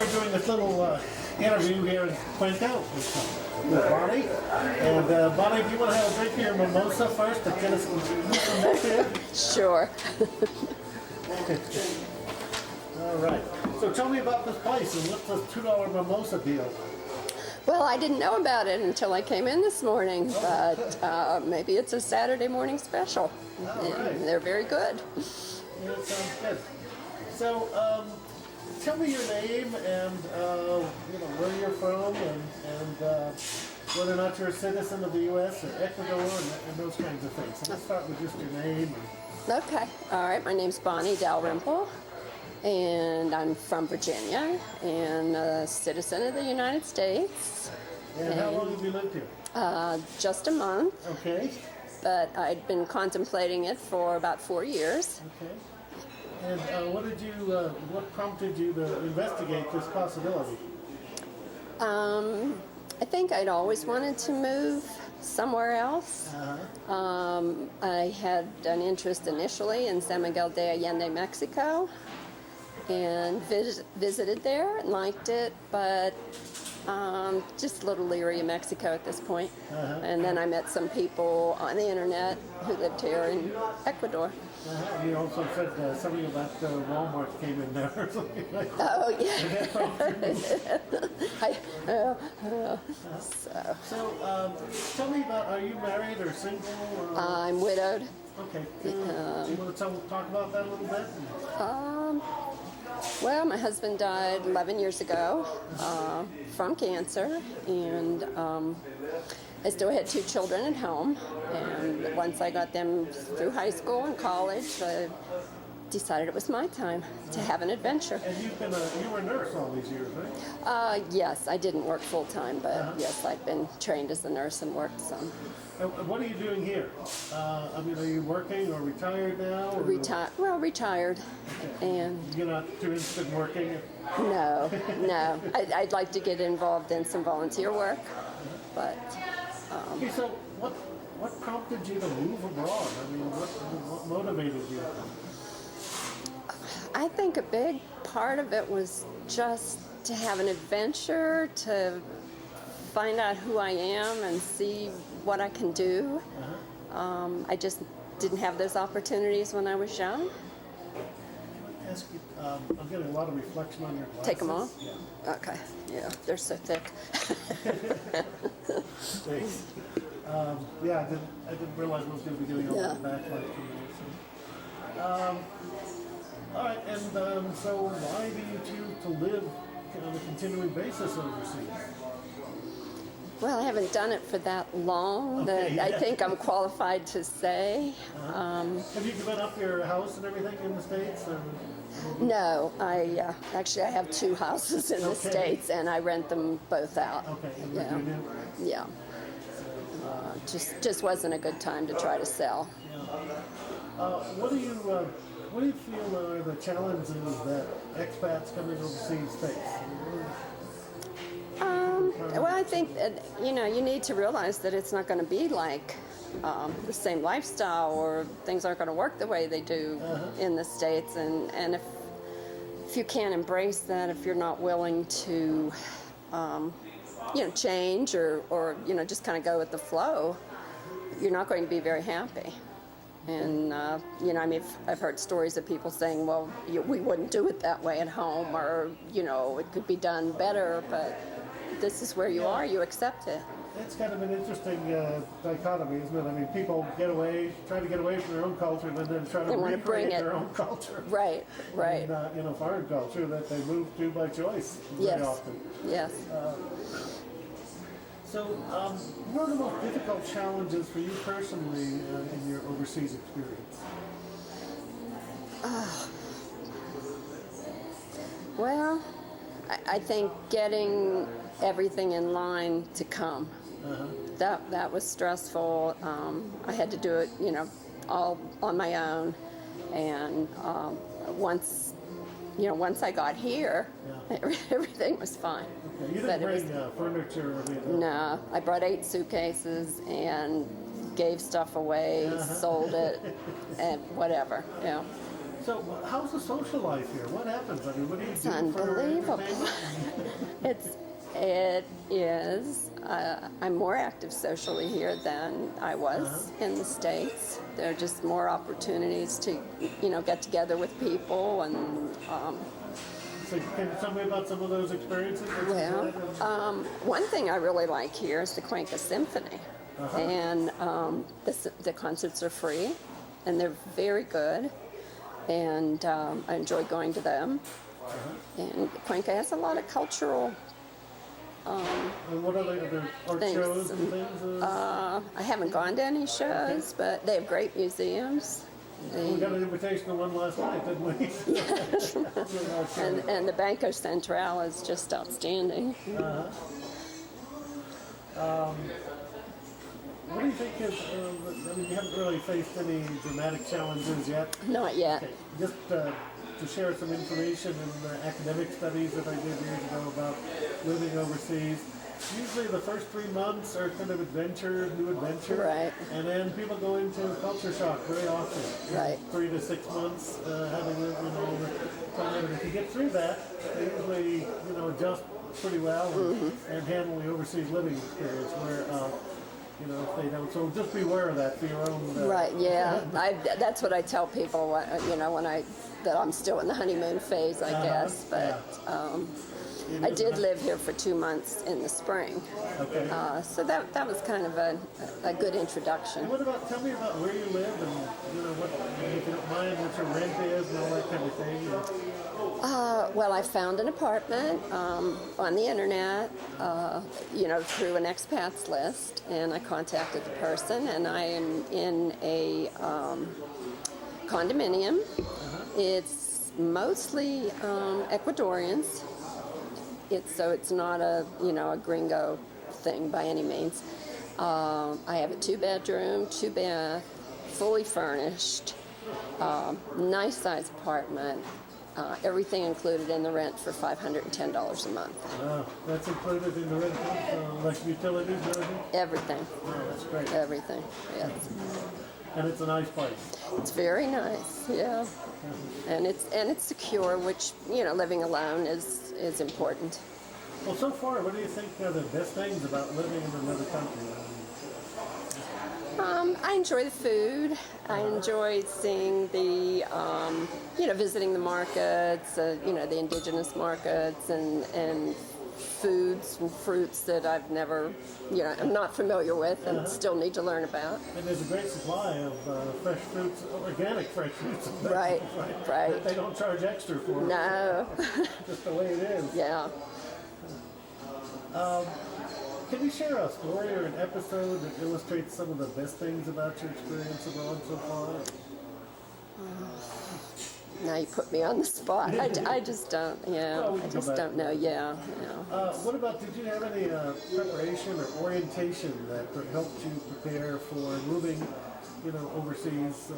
We're doing this little interview here in Cuenca with Bonnie. And Bonnie, do you want to have a drink of your mimosa first to get us some here? Sure. All right. So tell me about this place and what's this $2 mimosa deal? Well, I didn't know about it until I came in this morning, but maybe it's a Saturday morning special. All right. They're very good. Yeah, that sounds good. So tell me your name and where you're from and whether or not you're a citizen of the U.S. or Ecuador and those kinds of things. So let's start with just your name. Okay. All right. My name's Bonnie Dalrymple, and I'm from Virginia and a citizen of the United States. And how long have you lived here? Just a month, Okay. but I'd been contemplating it for about 4 years. Okay. And what prompted you to investigate this possibility? I think I'd always wanted to move somewhere else. I had an interest initially in San Miguel de Allende, Mexico, and visited there and liked it, but just a little leery of Mexico at this point. And then I met some people on the internet who lived here in Ecuador. You also said something about Walmart came in there or something like that. Oh, yeah. So tell me about, are you married or single? I'm widowed. Okay. Do you want to talk about that a little bit? Well, my husband died 11 years ago from cancer, and I still had 2 children at home. And once I got them through high school and college, I decided it was my time to have an adventure. And you were a nurse all these years, right? Yes, I didn't work full time, but yes, I've been trained as a nurse and worked some. What are you doing here? Are you working or retired now? Or? Retired. Okay. And you're not too interested in working? No. I'd like to get involved in some volunteer work, but. Okay, so what prompted you to move abroad? What motivated you? I think a big part of it was just to have an adventure, to find out who I am and see what I can do. I just didn't have those opportunities when I was young. Ask you, I'm getting a lot of reflection on your glasses. Take them off? Yeah. Okay. Yeah, they're so thick. Thanks. I didn't realize I was going to be getting all that backlight from you. So. All right, and so why do you choose to live on a continuing basis overseas? Well, I haven't done it for that long that I think I'm qualified to say. Have you given up your house and everything in the States? No, I have 2 houses in the States, and I rent them both out. Okay, in Virginia? Yeah. Just wasn't a good time to try to sell. Yeah. What do you feel are the challenges that expats coming overseas face? Well, I think that, you need to realize that it's not going to be like the same lifestyle, or things aren't going to work the way they do in the States. And if you can't embrace that, if you're not willing to, change or just kind of go with the flow, you're not going to be very happy. And, I've heard stories of people saying, well, we wouldn't do it that way at home, or, it could be done better, but this is where you are, you accept it. It's kind of an interesting dichotomy, isn't it? People try to get away from their own culture, and then try to recreate their own culture. Right. And, foreign culture that they move to by choice very often. Yes. So, what are the most difficult challenges for you personally in your overseas experience? Well, I think getting everything in line to come. That was stressful. I had to do it, all on my own. And once I got here, everything was fine. Okay. You didn't bring furniture? No, I brought 8 suitcases and gave stuff away, sold it, and whatever. Yeah. So, how's the social life here? What happens? I mean, what do you It's do unbelievable. for entertainment? It is. I'm more active socially here than I was in the States. There are just more opportunities to, get together with people and. So, can you tell me about some of those experiences? One thing I really like here is the Cuenca Symphony, and the concerts are free, and they're very good, and I enjoy going to them. And Cuenca has a lot of cultural. And what other art shows and things? I haven't gone to any shows, but they have great museums. We got an invitation to one last night, didn't we? And the Banco Central is just outstanding. What do you think is, I mean, you haven't really faced any dramatic challenges yet. Not yet. Okay. Just to share some information in the academic studies that I did years ago about living overseas. Usually the first 3 months are kind of new adventure. Right. And then people go into culture shock very often. Right. 3 to 6 months, having lived in all the time. And if you get through that, they usually, adjust pretty well and handle the overseas living experience where, if they don't. So just beware of that for your own. Right, yeah. That's what I tell people, that I'm still in the honeymoon phase, I guess. But I did live here for 2 months in the spring. Okay. So that was kind of a good introduction. And tell me about where you live and, what, if you don't mind, what your rent is and all that kind of thing. Well, I found an apartment on the internet, through an expats list, and I contacted the person, and I am in a condominium. It's mostly Ecuadorians. It's not a gringo thing by any means. I have a 2-bedroom, 2-bath, fully furnished, nice size apartment. Everything included in the rent for $510 a month. That's included in the rent, like utilities and everything? Everything. Oh, that's great. Everything, yes. And it's a nice place. It's very nice, yeah. And it's secure, which, living alone is important. Well, so far, what do you think are the best things about living in another country? I enjoy the food. I enjoy seeing the, visiting the markets, the indigenous markets and foods and fruits that I've never, I'm not familiar with and still need to learn about. And there's a great supply of fresh fruits, organic fresh fruits. Right. That they don't charge extra for. No. Just the way it is. Yeah. Can you share a story or an episode that illustrates some of the best things about your experience abroad so far? Now you put me on the spot. I just don't, I just don't know, What about, did you have any preparation or orientation that helped you prepare for moving, overseas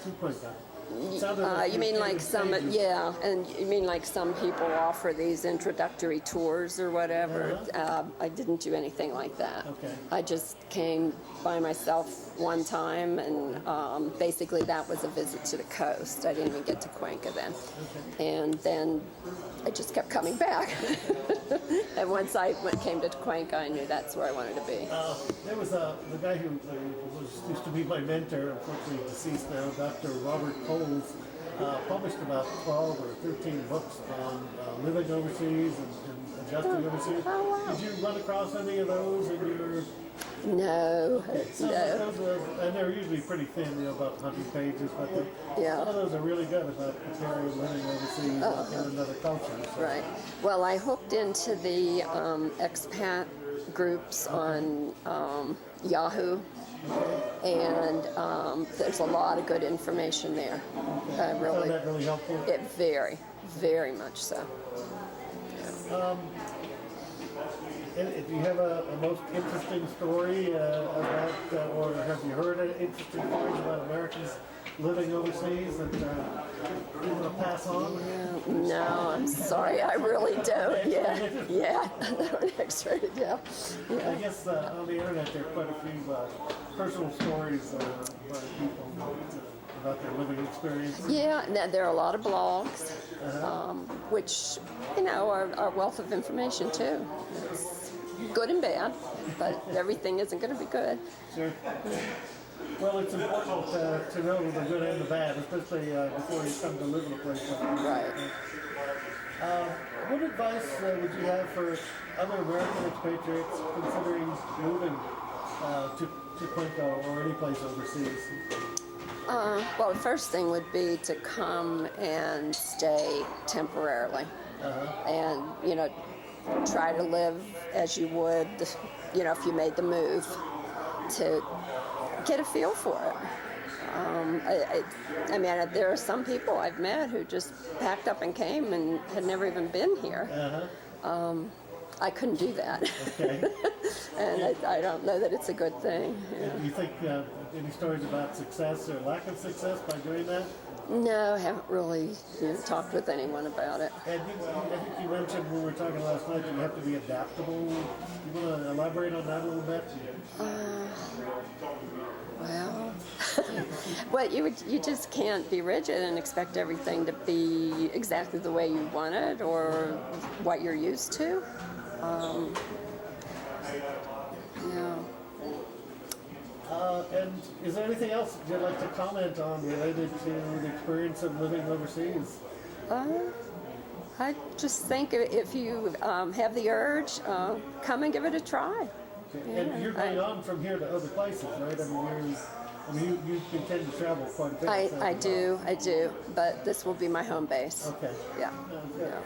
to Cuenca? You mean like some, and you mean like some people offer these introductory tours or whatever? I didn't do anything like that. Okay. I just came by myself one time, and basically that was a visit to the coast. I didn't even get to Cuenca then. Okay. And then I just kept coming back. And once I came to Cuenca, I knew that's where I wanted to be. There was the guy who used to be my mentor, unfortunately deceased now, Dr. Robert Coles, published about 12 or 13 books on living overseas and adjusting overseas. Oh, wow. Did you run across any of those in your... No. Some of those and they're usually pretty thin, about 100 pages, but some of those are really good about preparing living overseas in another culture. So. Right. Well, I hooked into the expat groups on Yahoo, and there's a lot of good information there. Okay. You found that really helpful? Very, very much so. And do you have a most interesting story about, or have you heard interesting stories about Americans living overseas that you want to pass on? No, I'm sorry, I really don't. Yeah, X-rated, yeah. I guess on the internet there are quite a few personal stories by people about their living experiences. Yeah, now, there are a lot of blogs, which, are a wealth of information too. It's good and bad, but everything isn't going to be good. Sure. Well, it's important to know the good and the bad, especially before you come to live in a place like this. Right. What advice would you have for other American expatriates considering moving to Cuenca or any place overseas? Well, the first thing would be to come and stay temporarily, and try to live as you would, if you made the move, to get a feel for it. I mean, there are some people I've met who just packed up and came and had never even been here. I couldn't do that. Okay. And I don't know that it's a good thing. Do you think any stories about success or lack of success by doing that? No, I haven't really talked with anyone about it. And I think you mentioned when we were talking last night you have to be adaptable. You want to elaborate on that a little bit? Well, you just can't be rigid and expect everything to be exactly the way you want it or what you're used to. And is there anything else you'd like to comment on related to the experience of living overseas? I just think if you have the urge, come and give it a try. Okay. And you're going on from here to other places, right? You intend to travel quite a bit. I do, but this will be my home base. Okay. Yeah. Good. Yeah.